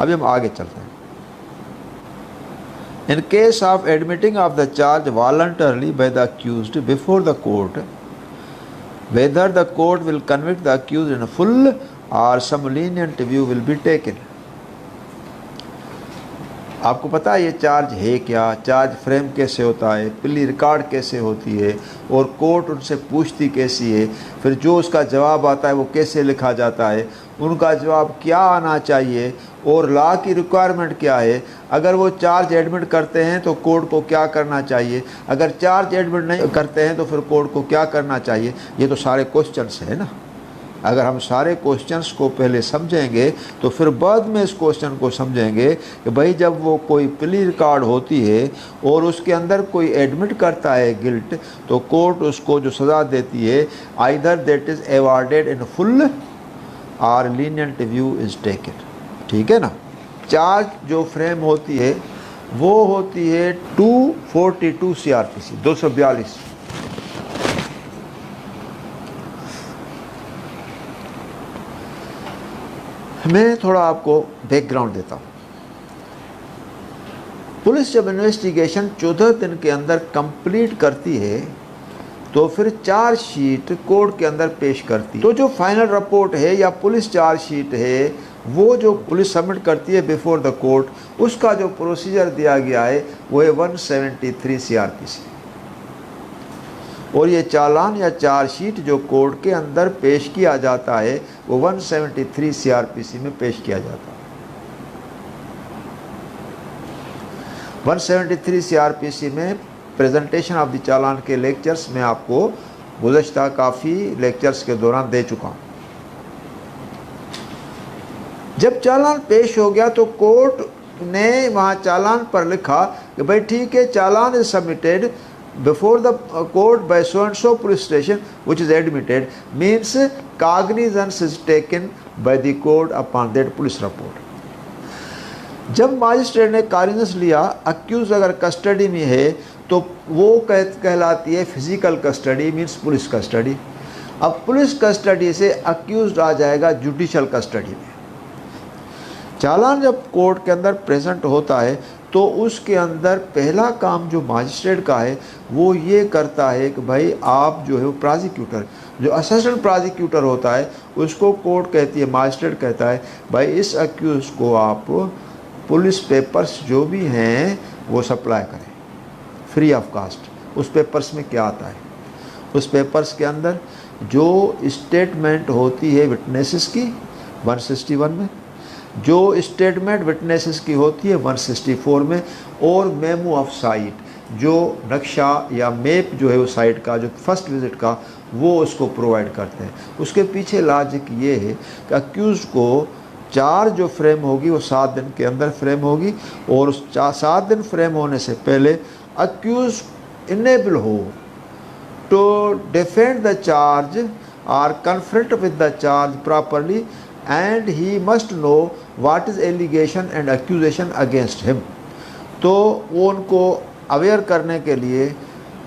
अभी हम आगे चलते हैं। In case of admitting of the charge voluntarily by the accused before the court, whether the court will convict the accused in full or some lenient view will be taken. आपको पता है ये charge है क्या, charge frame कैसे होता है, plea record कैसे होती है और कोर्ट उनसे पूछती कैसी है, फिर जो उसका जवाब आता है वो कैसे लिखा जाता है, उनका जवाब क्या आना चाहिए और लॉ की रिक्वायरमेंट क्या है, अगर वो चार्ज एडमिट करते हैं तो कोर्ट को क्या करना चाहिए, अगर चार्ज एडमिट नहीं करते हैं तो फिर कोर्ट को क्या करना चाहिए। ये तो सारे क्वेश्चंस हैं ना। अगर हम सारे क्वेश्चंस को पहले समझेंगे तो फिर बाद में इस क्वेश्चन को समझेंगे कि भाई जब वो कोई प्ली रिकॉर्ड होती है और उसके अंदर कोई एडमिट करता है गिल्ट, तो कोर्ट उसको जो सज़ा देती है either that is awarded in full और लीनियंट व्यू इज़ टेकन। ठीक है ना। चार्ज जो फ्रेम होती है वो होती है 242 CRPC 242। मैं थोड़ा आपको बैकग्राउंड देता हूँ। पुलिस जब इन्वेस्टिगेशन 14 दिन के अंदर कंप्लीट करती है तो फिर चार्जशीट कोर्ट के अंदर पेश करती है। तो जो फाइनल रिपोर्ट है या पुलिस चार्जशीट है वो जो पुलिस सबमिट करती है बिफोर द कोर्ट, उसका जो प्रोसीजर दिया गया है वो है 173 CRPC। और ये चालान या चार्जशीट जो कोर्ट के अंदर पेश किया जाता है वो 173 CRPC में पेश किया जाता है। 173 CRPC में प्रेजेंटेशन ऑफ द चालान के लेक्चर्स में आपको गुज़श्ता काफ़ी लेक्चर्स के दौरान दे चुका हूँ। जब चालान पेश हो गया तो कोर्ट ने वहाँ चालान पर लिखा कि भाई ठीक है, challan is submitted before the court by so and so police station which is admitted, means cognizance is taken by the court upon that police report। जब मजिस्ट्रेट ने कॉग्निजेंस लिया, अक्यूज अगर कस्टडी में है तो वो कहलाती है physical custody, means police custody. अब पुलिस कस्टडी से अक्यूज आ जाएगा जुडिशल कस्टडी में। चालान जब कोर्ट के अंदर प्रेजेंट होता है तो उसके अंदर पहला काम जो मजिस्ट्रेट का है वो ये करता है कि भाई आप जो है वो प्रोसिक्यूटर, जो असिस्टेंट प्रोसिक्यूटर होता है उसको कोर्ट कहती है, मजिस्ट्रेट कहता है भाई इस अक्यूज को आप पुलिस पेपर्स जो भी हैं वो सप्लाई करें फ्री ऑफ कास्ट। उस पेपर्स में क्या आता है, उस पेपर्स के अंदर जो स्टेटमेंट होती है विटनेसेस की 161 में, जो स्टेटमेंट विटनेसेस की होती है 164 में, और मेमो ऑफ साइट जो नक्शा या मैप जो है वो साइट का जो फर्स्ट विज़िट का वो उसको प्रोवाइड करते हैं। उसके पीछे लॉजिक ये है कि अक्यूज़ को चार्ज जो फ्रेम होगी वो 7 दिन के अंदर फ्रेम होगी, और उस 7 दिन फ्रेम होने से पहले अक्यूज़ इनेबल हो टू डिफेंड द चार्ज और confront with the charge properly and he must know what is allegation and accusation against him। तो वो उनको अवेयर करने के लिए,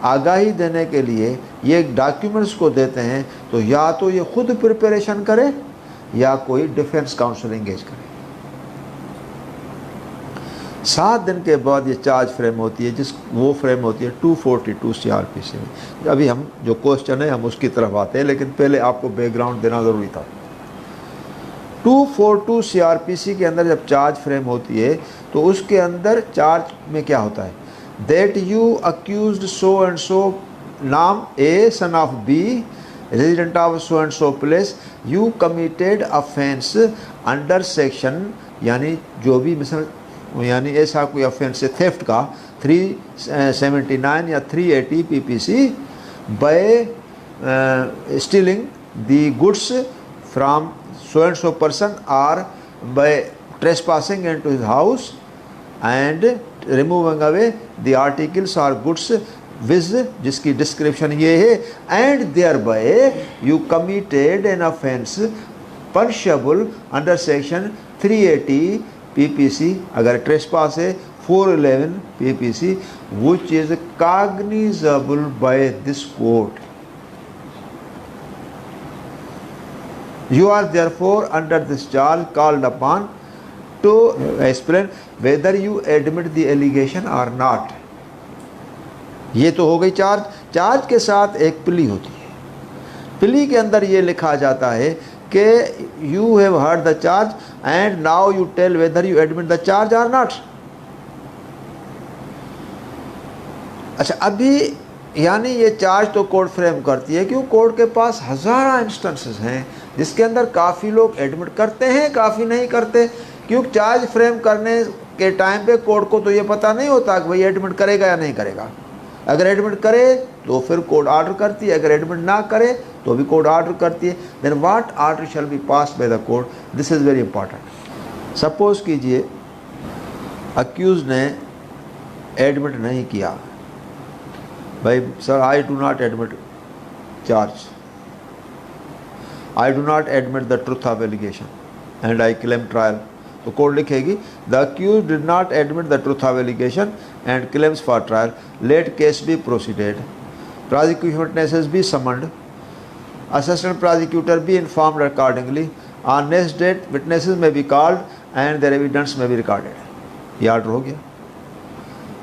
आगाही देने के लिए ये डॉक्यूमेंट्स को देते हैं। तो या तो ये खुद प्रिपरेशन करे या कोई डिफेंस काउंसिल एंगेज करे। 7 दिन के बाद ये चार्ज फ्रेम होती है, वो फ्रेम होती है 242 CRPC में। अभी हम जो क्वेश्चन है हम उसकी तरफ आते हैं, लेकिन पहले आपको बैकग्राउंड देना ज़रूरी था। 242 CRPC के अंदर जब चार्ज फ्रेम होती है तो उसके अंदर चार्ज में क्या होता है, that you accused so and so, नाम A son of B resident of so and so place, you committed offence under section, यानी जो भी मिसल यानी ऐसा कोई अफेंस है थेफ्ट का 379 या 380 PPC bye stealing the goods from so and so person or by trespassing into his house and removing away the articles or goods with जिसकी description ये है, and thereby you committed an offence punishable under section 380 PPC, अगर trespass है 411 PPC, which is cognizable by this court। You are therefore under this charge called upon to explain whether you admit the allegation or not. ये तो हो गई charge. Charge के साथ एक plea होती है। प्ली के अंदर ये लिखा जाता है कि you have heard the charge and now you tell whether you admit the charge or not. अच्छा, अभी यानी ये चार्ज तो कोर्ट फ्रेम करती है, क्यों? कोर्ट के पास हज़ारों इंस्टेंसेस हैं जिसके अंदर काफ़ी लोग एडमिट करते हैं, काफ़ी नहीं करते। क्योंकि चार्ज फ्रेम करने के टाइम पे कोर्ट को तो ये पता नहीं होता कि भाई एडमिट करेगा या नहीं करेगा। अगर एडमिट करे तो फिर कोर्ट ऑर्डर करती है, अगर एडमिट ना करे तो भी कोर्ट ऑर्डर करती है। Then what order shall be pass by the court, this is very important. Suppose कीजिए अक्यूज ने एडमिट नहीं किया, भाई sir I do not admit charge, I do not admit the truth of allegation and I claim trial. तो court लिखेगी the accuse did not admit the truth of allegation and claims for trial, let case be proceeded, prosecution witnesses be summoned, assistant prosecutor be informed accordingly, on next date witnesses may be called and their evidence may be recorded. ये order हो गया।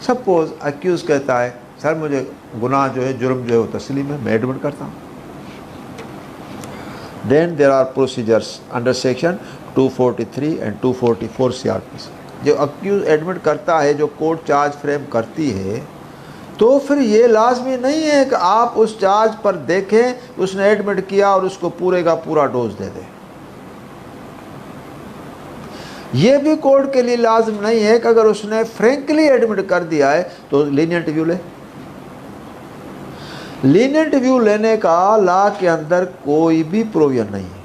Suppose accused कहता है sir मुझे गुनाह जो है, जुर्म जो है वो तस्लीम है, मैं एडमिट करता हूँ। Then there are procedures under section 243 and 244 CRPC। जो अक्यूज एडमिट करता है, जो कोर्ट चार्ज फ्रेम करती है, तो फिर ये लाजमी नहीं है कि आप उस चार्ज पर देखें उसने एडमिट किया और उसको पूरे का पूरा डोज दे दें। ये भी कोर्ट के लिए लाजिम नहीं है कि अगर उसने फ्रेंकली एडमिट कर दिया है तो लीनियंट व्यू ले। लीनियंट व्यू लेने का लॉ के अंदर कोई भी प्रोविजन नहीं है।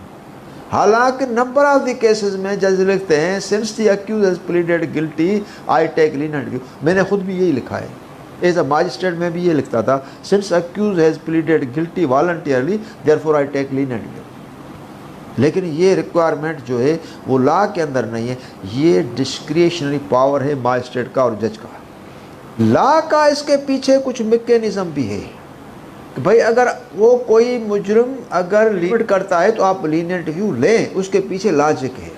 हालांकि नंबर ऑफ द केसेस में जज लिखते हैं since the accuse has pleaded guilty I take lenient view. मैंने खुद भी यही लिखा है, एज अ मजिस्ट्रेट में भी ये लिखता था, since accuse has pleaded guilty voluntarily therefore I take lenient view. Requirement ये रिक्वायरमेंट जो है वो लॉ के अंदर नहीं है, ये डिस्क्रिशनरी पावर है मजिस्ट्रेट का और जज का। लॉ का इसके पीछे कुछ मैकेनिज्म भी है कि भाई अगर वो कोई मुजरिम अगर लीड करता है तो आप लीनियंट व्यू लें, उसके पीछे लॉजिक है।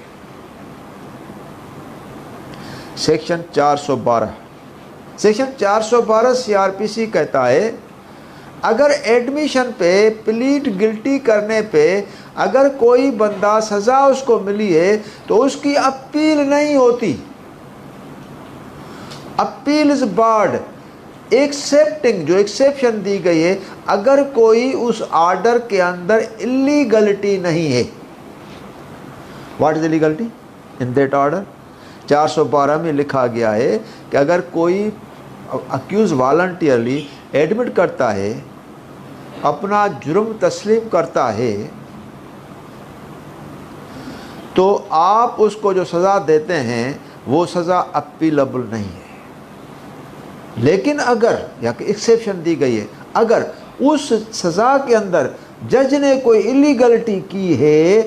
सेक्शन 412 CRPC कहता है अगर एडमिशन पे, प्लीड गिल्टी करने पे अगर कोई बंदा सज़ा उसको मिली है तो उसकी अपील नहीं होती। अपील इज बार्ड, एक्सेप्टिंग, जो एक्सेप्शन दी गई है, अगर कोई उस ऑर्डर के अंदर इलीगलिटी नहीं है। What is illegality in that order? 412 में लिखा गया है कि अगर कोई अक्यूज वॉलंटियरली एडमिट करता है, अपना जुर्म तस्लीम करता है, तो आप उसको जो सज़ा देते हैं वो सज़ा अपीलेबल नहीं है। लेकिन अगर, या कि एक्सेप्शन दी गई है, अगर उस सज़ा के अंदर जज ने कोई इलीगलिटी की है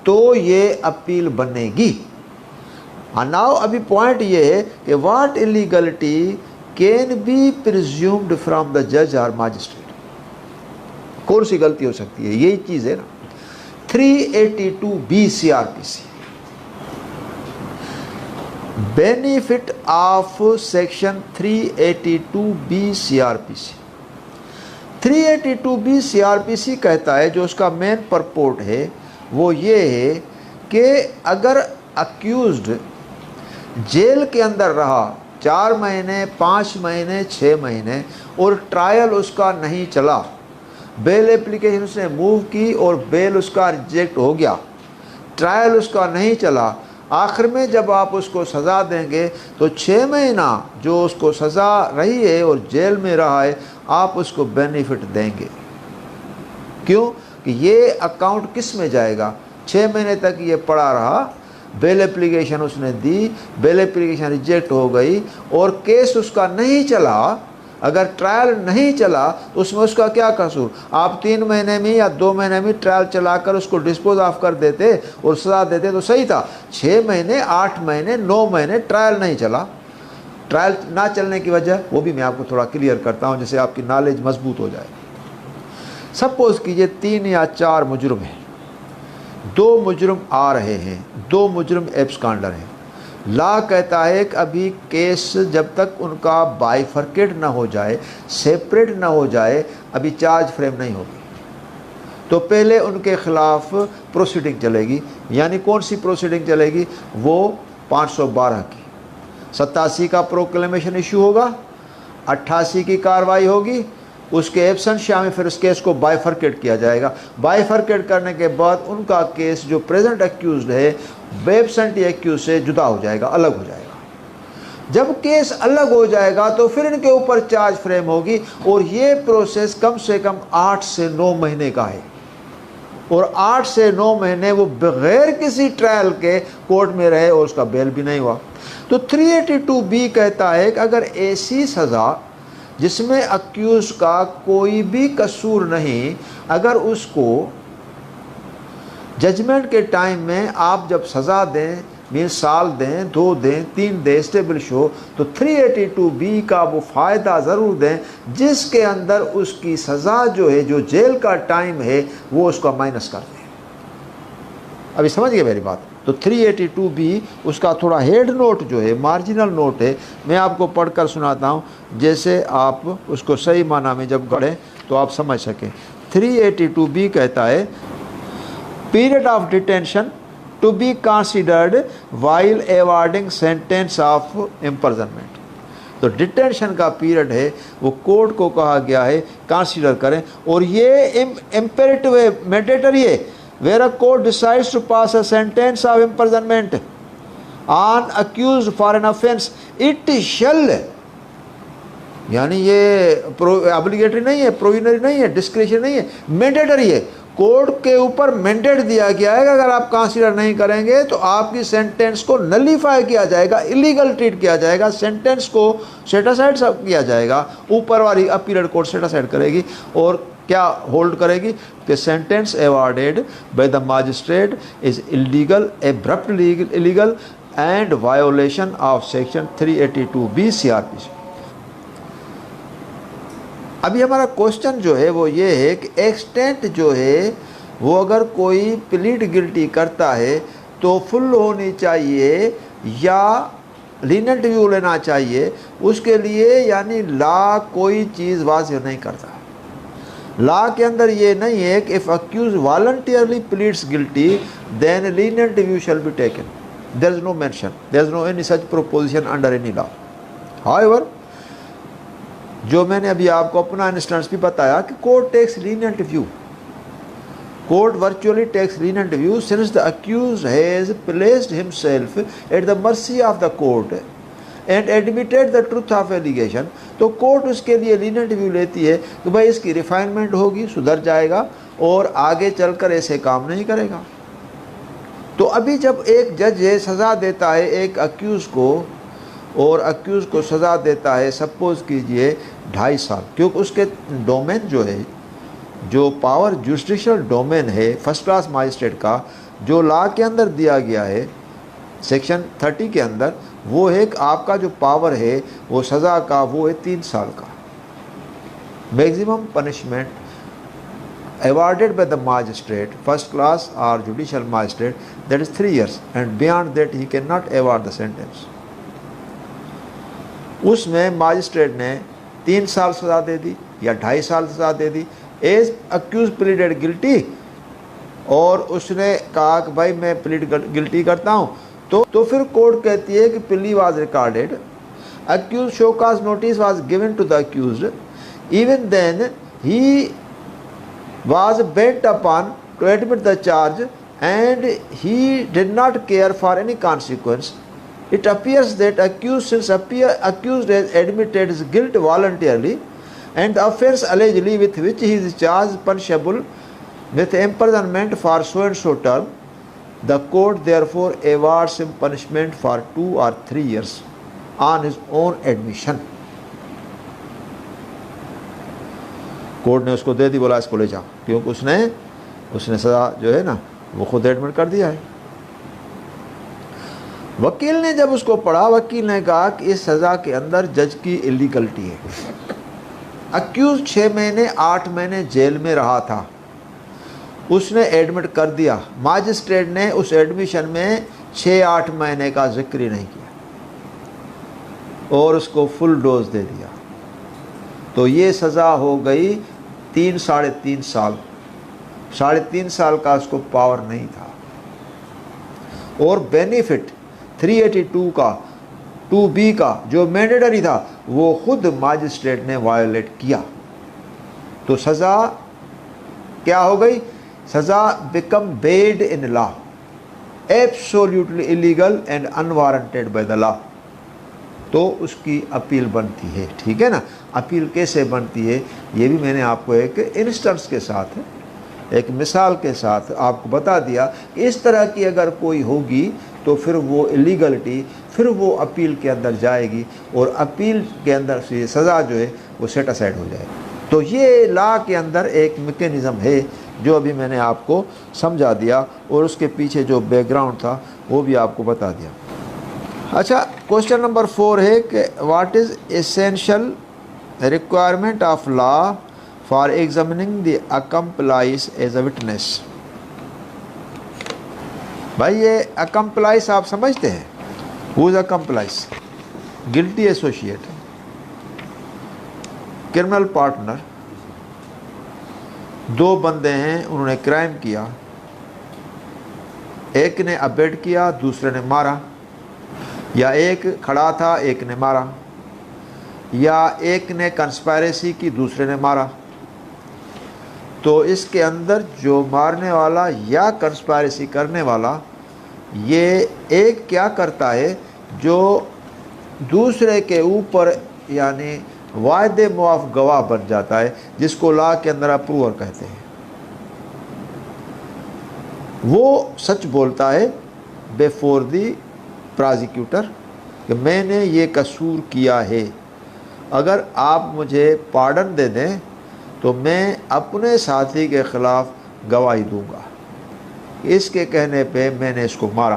तो ये अपील बनेगी। नाउ अभी पॉइंट ये है कि what illegality can be presumed from the जज और मजिस्ट्रेट। कौन सी गलती हो सकती है? यही चीज़ है ना। 382B CRPC, benefit of section 382B CRPC। 382B CRPC कहता है, जो उसका मेन परपोर्ट है वो ये है कि अगर अक्यूज्ड जेल के अंदर रहा 4 महीने, 5 महीने, 6 महीने और ट्रायल उसका नहीं चला, बेल एप्लीकेशन उसने मूव की और बेल उसका रिजेक्ट हो गया, ट्रायल उसका नहीं चला, आखिर में जब आप उसको सज़ा देंगे तो 6 महीना जो उसको सज़ा रही है और जेल में रहा है, आप उसको बेनिफिट देंगे। क्यों? कि ये अकाउंट किस में जाएगा? 6 महीने तक ये पड़ा रहा, बेल एप्लीकेशन उसने दी, बेल एप्लीकेशन रिजेक्ट हो गई और केस उसका नहीं चला, अगर ट्रायल नहीं चला तो उसमें उसका क्या कसूर? आप 3 महीने में या 2 महीने में ट्रायल चलाकर उसको डिस्पोज ऑफ कर देते और सज़ा देते तो सही था। 6 महीने, 8 महीने, 9 महीने ट्रायल नहीं चला। ट्रायल ना चलने की वजह वो भी मैं आपको थोड़ा क्लियर करता हूँ, जिससे आपकी नॉलेज मजबूत हो जाए। सपोज कीजिए 3 या 4 मुजरिम हैं, 2 मुजरिम आ रहे हैं, 2 मुजरिम एब्सकॉन्डर हैं, लॉ कहता है कि अभी केस जब तक उनका बाइफर्केट ना हो जाए, सेपरेट ना हो जाए, अभी चार्ज फ्रेम नहीं होगी। तो पहले उनके ख़िलाफ़ प्रोसीडिंग चलेगी। यानी कौन सी प्रोसीडिंग चलेगी? वो 512 की। 87 का प्रोक्लेमेशन इशू होगा, 88 की कार्रवाई होगी, उसके एब्सेंशिया में फिर उस केस को बाइफर्केट किया जाएगा। बाइफर्केट करने के बाद उनका केस जो प्रेजेंट एक्यूज्ड है एब्सेंटी एक्यूज से जुदा हो जाएगा, अलग हो जाएगा। जब केस अलग हो जाएगा तो फिर इनके ऊपर चार्ज फ्रेम होगी, और ये प्रोसेस कम से कम 8 से 9 महीने का है। और 8 से 9 महीने वो बगैर किसी ट्रायल के कोर्ट में रहे और उसका बेल भी नहीं हुआ। तो 382B कहता है कि अगर ऐसी सज़ा जिसमें अक्यूज का कोई भी कसूर नहीं, अगर उसको जजमेंट के टाइम में आप जब सज़ा दें, मीन साल दें, 2 दें, 3 दें, स्टेब्लिश हो, तो 382B का वो फ़ायदा ज़रूर दें जिसके अंदर उसकी सज़ा जो है, जो जेल का टाइम है, वो उसका माइनस कर दें। अभी समझ गए मेरी बात? तो 382B उसका थोड़ा हेड नोट जो है, मार्जिनल नोट है, मैं आपको पढ़कर सुनाता हूँ, जैसे आप उसको सही माना में जब पढ़ें तो आप समझ सकें। 382B कहता है period of detention to be considered while awarding sentence of imprisonment. तो डिटेंशन का पीरियड है वो कोर्ट को कहा गया है कंसीडर करें, और ये इम्पेरेटिव है, मैंडेटरी है। Where a court decides to pass a sentence of imprisonment on accused for an offence it shall, यानी ये ऑब्लिगेटरी नहीं है, प्रोविजनरी नहीं है, डिस्क्रिशन नहीं है, मैंडेटरी है। कोर्ट के ऊपर मैंडेट दिया गया है कि अगर आप कंसीडर नहीं करेंगे तो आपकी सेंटेंस को नलीफाई किया जाएगा, इलीगल ट्रीट किया जाएगा, सेंटेंस को सेट असाइड किया जाएगा। ऊपर वाली अपीलेट कोर्ट सेट असाइड करेगी और क्या होल्ड करेगी कि sentence awarded by the magistrate is illegal, abruptly illegal and violation of section 382B CRPC। अभी हमारा क्वेश्चन जो है वो ये है कि एक्सटेंट जो है वो अगर कोई प्लीड गिल्टी करता है तो फुल होनी चाहिए या लीनेंट व्यू लेना चाहिए, उसके लिए यानी लॉ कोई चीज़ वाज़ेह नहीं करता। लॉ के अंदर ये नहीं है कि if accuse voluntarily pleads guilty then lenient view shall be taken, there is no mention, there is no any such proposition under any law. However, जो मैंने अभी आपको अपना इंस्टेंस भी बताया कि court takes lenient view, court virtually takes lenient view since the accuse has placed himself at the mercy of the court and admitted the truth of allegation. तो court उसके लिए लीनिएंट व्यू लेती है कि भाई इसकी रिफाइनमेंट होगी, सुधर जाएगा और आगे चलकर ऐसे काम नहीं करेगा। तो अभी जब एक जज है सज़ा देता है एक अक्यूज़ को, और अक्यूज़ को सज़ा देता है सपोज़ कीजिए 2.5 साल, क्योंकि उसके डोमेन जो है, जो पावर जुडिशल डोमेन है फर्स्ट क्लास मजिस्ट्रेट का, जो लॉ के अंदर दिया गया है सेक्शन 30 के अंदर, वो है कि आपका जो पावर है वो सज़ा का वो है 3 साल का। Maximum punishment awarded by the magistrate, first class or judicial magistrate, that is 3 years, and beyond that he cannot award the sentence. उसमें मजिस्ट्रेट ने 3 साल सज़ा दे दी या 2.5 साल सज़ा दे दी, एज अक्यूज प्लीडेड गिल्टी, और उसने कहा कि भाई मैं प्लीड गिल्टी करता हूँ, तो फिर कोर्ट कहती है कि plea was recorded, accuse show cause notice was given to the accused, even then he was bent upon to admit the charge and he did not care for any consequence. It appears that accused has admitted his guilt voluntarily and the offence allegedly with which he is charged punishable with imprisonment for so and so term. The court therefore awards him punishment for 2 or 3 years on his own admission. Court ने उसको दे दी, बोला इसको ले जाओ, क्योंकि उसने सज़ा जो है ना वो खुद एडमिट कर दिया है। वकील ने जब उसको पढ़ा, वकील ने कहा कि इस सज़ा के अंदर जज की इलीगलिटी है। अक्यूज 6 महीने 8 महीने जेल में रहा था, उसने एडमिट कर दिया, मजिस्ट्रेट ने उस एडमिशन में 6-8 महीने का जिक्र ही नहीं किया और उसको फुल डोज दे दिया, तो ये सज़ा हो गई 3-3.5 साल। 3.5 साल का उसको पावर नहीं था। और बेनिफिट 382 का 2B का जो मैंडेटरी था वो खुद मजिस्ट्रेट ने वायोलेट किया, तो सज़ा क्या हो गई? सज़ा become bed in law, absolutely illegal and unwarranted by the law. तो उसकी अपील बनती है, ठीक है ना। अपील कैसे बनती है ये भी मैंने आपको एक इंस्टेंस के साथ, एक मिसाल के साथ आपको बता दिया कि इस तरह की अगर कोई होगी तो फिर वो इलीगलिटी फिर वो अपील के अंदर जाएगी और अपील के अंदर से सज़ा जो है वो सेट असाइड हो जाएगी। तो ये लॉ के अंदर एक मैकेनिज़्म है जो अभी मैंने आपको समझा दिया और उसके पीछे जो बैकग्राउंड था वो भी आपको बता दिया। अच्छा, क्वेश्चन नंबर 4 है कि what is essential requirement of law for examining the accomplice as a witness. भाई ये अकम्प्लाइज आप समझते हैं? Who is accomplice? Guilty associate, criminal partner. 2 बंदे हैं, उन्होंने क्राइम किया, एक ने अबेट किया दूसरे ने मारा, या एक खड़ा था एक ने मारा, या एक ने कंस्पायरेसी की दूसरे ने मारा। तो इसके अंदर जो मारने वाला या कंस्पायरेसी करने वाला ये एक क्या करता है, जो दूसरे के ऊपर यानी वायदे मुआफ गवाह बन जाता है, जिसको लॉ के अंदर अप्रूवर कहते हैं। वो सच बोलता है बिफोर दी प्रोसिक्यूटर कि मैंने ये कसूर किया है, अगर आप मुझे पार्डन दे दें तो मैं अपने साथी के ख़िलाफ़ गवाही दूंगा, इसके कहने पे मैंने इसको मारा।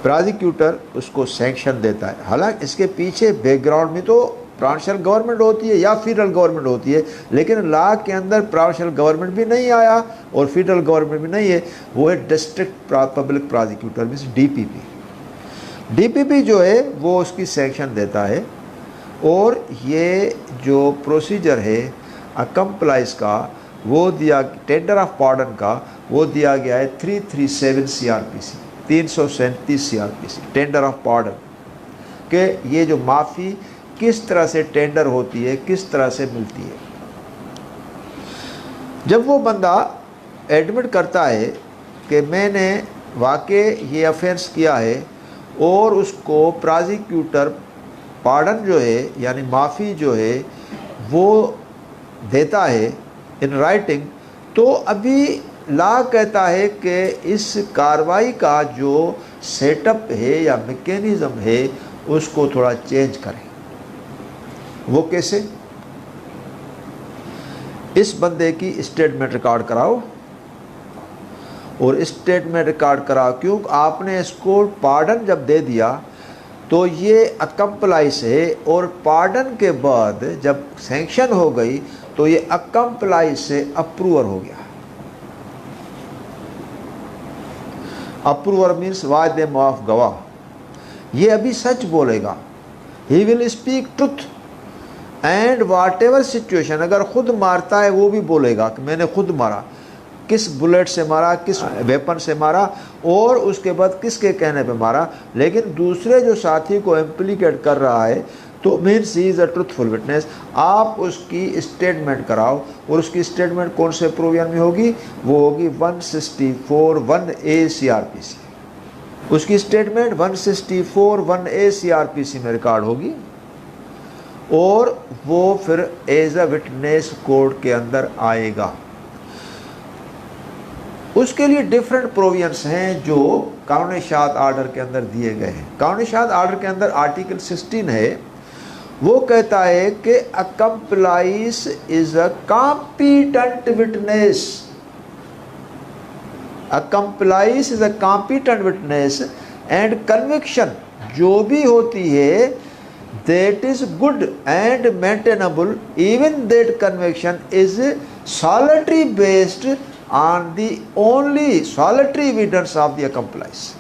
प्रोसिक्यूटर उसको सैंक्शन देता है। हालांकि इसके पीछे बैकग्राउंड में तो प्रोविंशियल गवर्नमेंट होती है या फेडरल गवर्नमेंट होती है, लेकिन लॉ के अंदर प्रोविंशियल गवर्नमेंट भी नहीं आया और फेडरल गवर्नमेंट भी नहीं है, वो है district public prosecutor means DPP। DPP जो है वो उसकी सैंक्शन देता है। और ये जो प्रोसीजर है अकम्प्लाइज का वो दिया, टेंडर ऑफ पार्डन का वो दिया गया है 337 CRPC, 337 CRPC, tender of pardon के ये जो माफ़ी किस तरह से टेंडर होती है, किस तरह से मिलती है। जब वो बंदा एडमिट करता है कि मैंने वाकई ये ऑफेंस किया है और उसको प्रोसिक्यूटर पार्डन जो है यानी माफ़ी जो है वो देता है इन राइटिंग, तो अभी लॉ कहता है कि इस कार्रवाई का जो सेटअप है या मैकेनिज़्म है उसको थोड़ा चेंज करें। वो कैसे? इस बंदे की स्टेटमेंट रिकॉर्ड कराओ और स्टेटमेंट रिकॉर्ड कराओ, क्यों आपने इसको पार्डन जब दे दिया तो ये अकम्प्लाइज है, और पार्डन के बाद जब सैंक्शन हो गई तो ये अकम्प्लाइज से अप्रूवर हो गया। अप्रूवर मीन्स वायदे मुआफ गवाह। ये अभी सच बोलेगा, he will speak truth and what ever situation. अगर खुद मारता है वो भी बोलेगा कि मैंने खुद मारा, किस बुलेट से मारा, किस वेपन से मारा और उसके बाद किसके कहने पे मारा, लेकिन दूसरे जो साथी को इम्प्लीकेट कर रहा है तो means he is a truthful witness. आप उसकी स्टेटमेंट कराओ और उसकी स्टेटमेंट कौन से प्रोविजन में होगी? वो होगी 164(1)(a) CRPC। उसकी स्टेटमेंट 164(1)(a) CRPC में रिकॉर्ड होगी और वो फिर एज अ विटनेस कोर्ट के अंदर आएगा। उसके लिए डिफरेंट प्रोविजंस हैं जो कानून शाद आर्डर के अंदर दिए गए हैं। कानून शाद आर्डर के अंदर आर्टिकल 16 है, वो कहता है कि accomplice is a competent witness. Accomplice is a competent witness and conviction जो भी होती है that is good and maintainable even that conviction is solitary based on the only solitary evidence of the accomplice.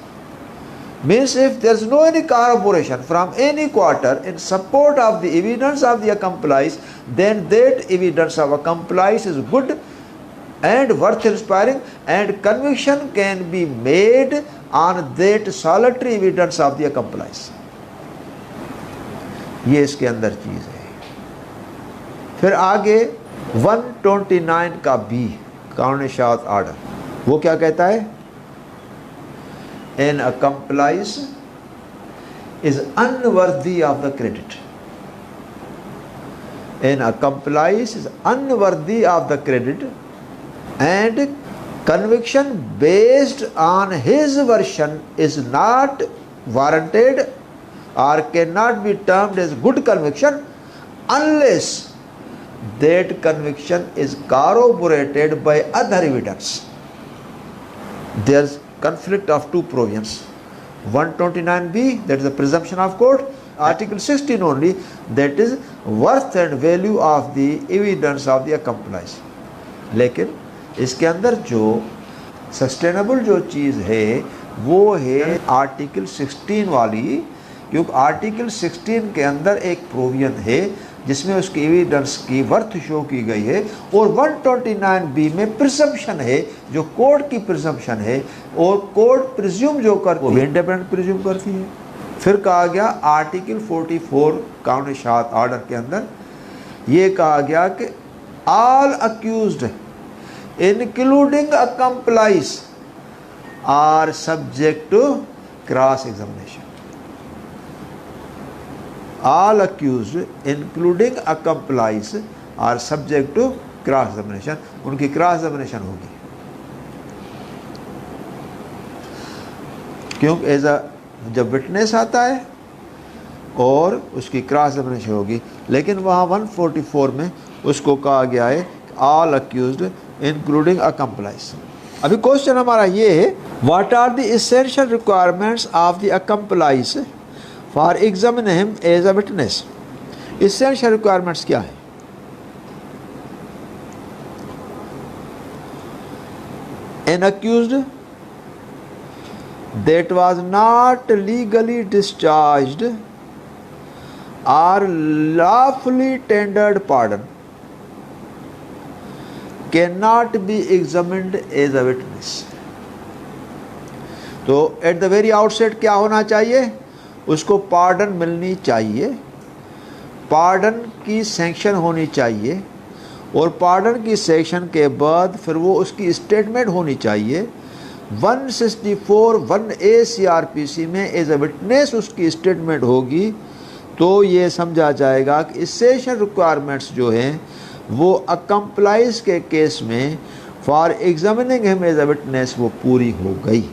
Means if there is no any corroboration from any quarter in support of the evidence of the accomplice, then that evidence of accomplice is good and worth inspiring, and conviction can be made on that solitary evidence of the accomplice. ये इसके अंदर चीज है। फिर आगे 129 का B कानून शात order, वो क्या कहता है? An accomplice is unworthy of the credit. An accomplice is unworthy of the credit, and conviction based on his version is not warranted or cannot be termed as good conviction unless that conviction is corroborated by other evidence. There is conflict of two provisions. 129b, that is the presumption of court. Article 16 only, that is worth and value of the evidence of the accomplice. लेकिन इसके अंदर जो sustainable जो चीज़ है वो है article 16 वाली, क्योंकि आर्टिकल 16 के अंदर एक प्रोविजन है जिसमें उसकी एविडेंस की वर्थ शो की गई है, और 129b में प्रिजम्पशन है, जो कोर्ट की प्रिजम्पशन है, और कोर्ट प्रिज्यूम जो करती है इंडिपेंडेंट प्रिज्यूम करती है। फिर कहा गया आर्टिकल 44 कानून शात आर्डर के अंदर ये कहा गया कि all accused including accomplice are subject to cross examination. All accused including accomplice are subject to cross examination. उनकी क्रॉस एग्जामिनेशन होगी, क्योंकि एज अ जब विटनेस आता है और उसकी क्रॉस एग्जामिनेशन होगी। लेकिन वहाँ 144 में उसको कहा गया है ऑल अक्यूज्ड इंक्लूडिंग अकम्प्लाइज। अभी क्वेश्चन हमारा ये है, what are the essential requirements of the accomplice for examine him as a witness. Essential requirements क्या है? An accused that was not legally discharged or lawfully tendered pardon cannot be examined as a witness. तो at the very outset क्या होना चाहिए? उसको pardon मिलनी चाहिए, pardon की सैंक्शन होनी चाहिए, और पार्डन की सैंक्शन के बाद फिर वो उसकी स्टेटमेंट होनी चाहिए। 164 1A CRPC में एज ए विटनेस उसकी स्टेटमेंट होगी, तो ये समझा जाएगा कि एसेंशियल रिक्वायरमेंट्स जो हैं वो अकम्प्लाइज के केस में for examining him as a witness वो पूरी हो गई।